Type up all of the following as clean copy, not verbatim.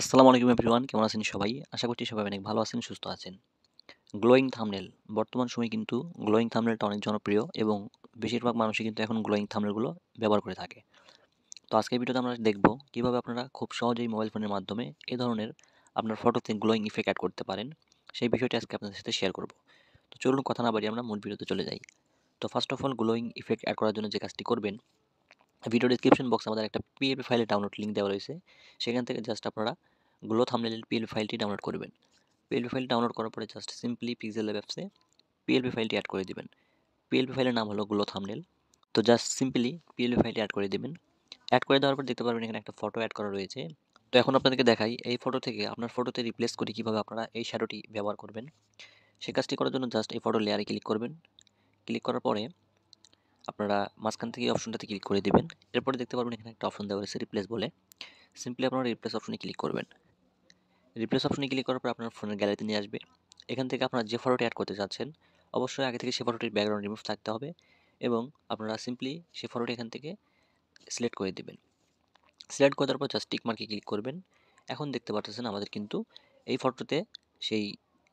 আসসালামু আলাইকুম এভরিওয়ান, কেমন আছেন সবাই? আশা করছি সবাই অনেক ভালো আছেন, সুস্থ আছেন। গ্লোয়িং থাম্বনেল বর্তমান সময়ে কিন্তু গ্লোয়িং থাম্বনেলটা অনেক জনপ্রিয় এবং বেশিরভাগ মানুষই কিন্তু এখন গ্লোয়িং থাম্বনেলগুলো ব্যবহার করে থাকে। তো আজকের ভিডিওতে আমরা দেখব কিভাবে আপনারা খুব সহজেই মোবাইল ফোনের মাধ্যমে এই ধরনের আপনার ফটোতে গ্লোয়িং ইফেক্ট অ্যাড করতে পারেন। সেই বিষয়টি আজকে আপনাদের সাথে শেয়ার করব। তো চলুন কথা না বাড়িয়ে আমরা মূল ভিডিওতে চলে যাই। তো first of all glowing effect add করার জন্য যে কাজটি করবেন, ভিডিও ডেসক্রিপশন বক্সে আমাদের একটা পিএলপি ফাইলের ডাউনলোড লিঙ্ক দেওয়া রয়েছে। সেখান থেকে জাস্ট আপনারা গ্লো থাম্বনেলের পিএলপি ফাইলটি ডাউনলোড করবেন। পিএলপি ফাইল ডাউনলোড করার পরে জাস্ট সিম্পলি পিক্সেল অ্যাপসে পিএলপি ফাইলটি অ্যাড করে দিবেন। পিএলপি ফাইলের নাম হলো গ্লো থাম্বনেল। তো জাস্ট সিম্পলি পিএলপি ফাইলটি অ্যাড করে দিবেন। অ্যাড করে দেওয়ার পর দেখতে পারবেন এখানে একটা ফটো অ্যাড করা রয়েছে। তো এখন আপনাদেরকে দেখাই এই ফটো থেকে আপনার ফটোতে রিপ্লেস করে কীভাবে আপনারা এই শ্যাডোটি ব্যবহার করবেন। সেই কাজটি করার জন্য জাস্ট এই ফটো লেয়ারে ক্লিক করবেন। ক্লিক করার পরে আপনারা মাঝখান থেকে এই অপশনটাতে ক্লিক করে দিবেন। এরপরে দেখতে পারবেন এখানে একটা অপশন দেওয়া রয়েছে রিপ্লেস বলে। সিম্পলি আপনারা রিপ্লেস অপশনে ক্লিক করবেন। রিপ্লেস অপশনে ক্লিক করার পর আপনার ফোনের গ্যালারিতে নিয়ে আসবে। এখান থেকে আপনারা যে ফটোটি অ্যাড করতে চাচ্ছেন অবশ্যই আগে থেকে সেই ফটোটির ব্যাকগ্রাউন্ড রিমুভ থাকতে হবে এবং আপনারা সিম্পলি সেই ফটোটি এখান থেকে সিলেক্ট করে দিবেন। সিলেক্ট করে দেওয়ার পর জাস্ট টিক মার্কে ক্লিক করবেন। এখন দেখতে পাচ্ছেন আমাদের কিন্তু এই ফটোতে সেই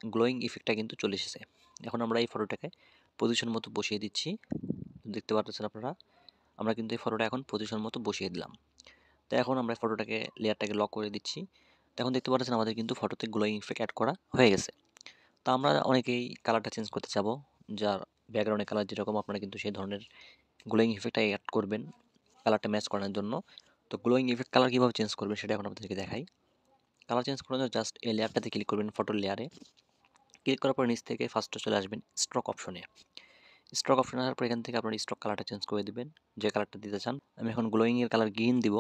গ্লোয়িং ইফেক্টটা কিন্তু চলে এসেছে। এখন আমরা এই ফটোটাকে পজিশন মতো বসিয়ে দিচ্ছি। দেখতে পাচ্ছেন আপনারা, আমরা কিন্তু এই ফটোটা এখন পজিশন মতো বসিয়ে দিলাম। তো এখন আমরা ফটোটাকে লেয়ারটাকে লক করে দিচ্ছি। তো এখন দেখতে পাচ্ছেন আমাদের কিন্তু ফটোতে গ্লোয়িং ইফেক্ট অ্যাড করা হয়ে গেছে। তো আমরা অনেকেই কালারটা চেঞ্জ করতে চাবো, যার ব্যাকগ্রাউন্ডের কালার যেরকম আপনারা কিন্তু সেই ধরনের গ্লোয়িং ইফেক্টটা অ্যাড করবেন কালারটা ম্যাচ করানোর জন্য। তো গ্লোয়িং ইফেক্ট কালার কীভাবে চেঞ্জ করবেন সেটা এখন আপনাদেরকে দেখাই। কালার চেঞ্জ করার জন্য জাস্ট এই লেয়ারটাতে ক্লিক করবেন, ফটোর লেয়ারে ক্লিক করার পর নিচ থেকে ফার্স্টে চলে আসবেন স্ট্রোক অপশনে। স্ট্রোক অপশনে আসার পর এখান থেকে আপনার স্ট্রোক কালারটা চেঞ্জ করে দেবেন, যে কালারটা দিতে চান। আমি এখন গ্লোয়িংয়ের কালার গ্রিন দিব,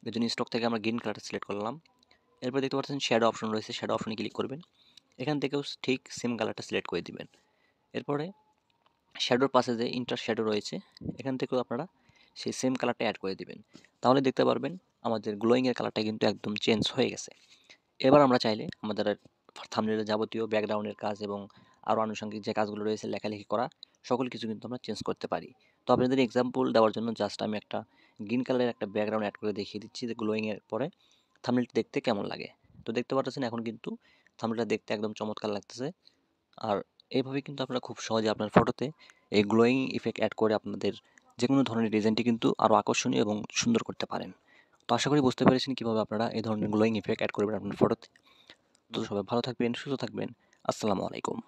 এই জন্য স্ট্রোক থেকে আমরা গ্রিন কালারটা সিলেক্ট করলাম। এরপর দেখতে পাচ্ছেন শ্যাডো অপশন রয়েছে, শ্যাডো অপশনে ক্লিক করবেন। এখান থেকেও ঠিক সেম কালারটা সিলেক্ট করে দিবেন। এরপরে শ্যাডোর পাশে যে ইন্টার শ্যাডো রয়েছে এখান থেকেও আপনারা সেই সেম কালারটা অ্যাড করে দিবেন। তাহলে দেখতে পারবেন আমাদের গ্লোয়িংয়ের কালারটা কিন্তু একদম চেঞ্জ হয়ে গেছে। এবার আমরা চাইলে আমাদের থাম্বনেলের যাবতীয় ব্যাকগ্রাউন্ডের কাজ এবং আরও আনুষঙ্গিক যে কাজগুলো রয়েছে লেখালেখি করা সকল কিছু কিন্তু আমরা চেঞ্জ করতে পারি। তো আপনাদের এক্সাম্পল দেওয়ার জন্য জাস্ট আমি একটা গ্রিন কালারের একটা ব্যাকগ্রাউন্ড অ্যাড করে দেখিয়ে দিচ্ছি যে গ্লোয়িংয়ের পরে থাম্বনেলটি দেখতে কেমন লাগে। তো দেখতে পাচ্ছেন এখন কিন্তু থাম্বনেলটা দেখতে একদম চমৎকার লাগতেছে। আর এইভাবে কিন্তু আপনারা খুব সহজে আপনার ফটোতে এই গ্লোয়িং ইফেক্ট অ্যাড করে আপনাদের যে কোনো ধরনের ডিজাইনটি কিন্তু আরও আকর্ষণীয় এবং সুন্দর করতে পারেন। তো আশা করি বুঝতে পেরেছেন কীভাবে আপনারা এই ধরনের গ্লোয়িং ইফেক্ট অ্যাড করবেন আপনার ফটোতে। তো সবাই ভালো থাকবেন, সুস্থ থাকবেন। আসসালামু আলাইকুম।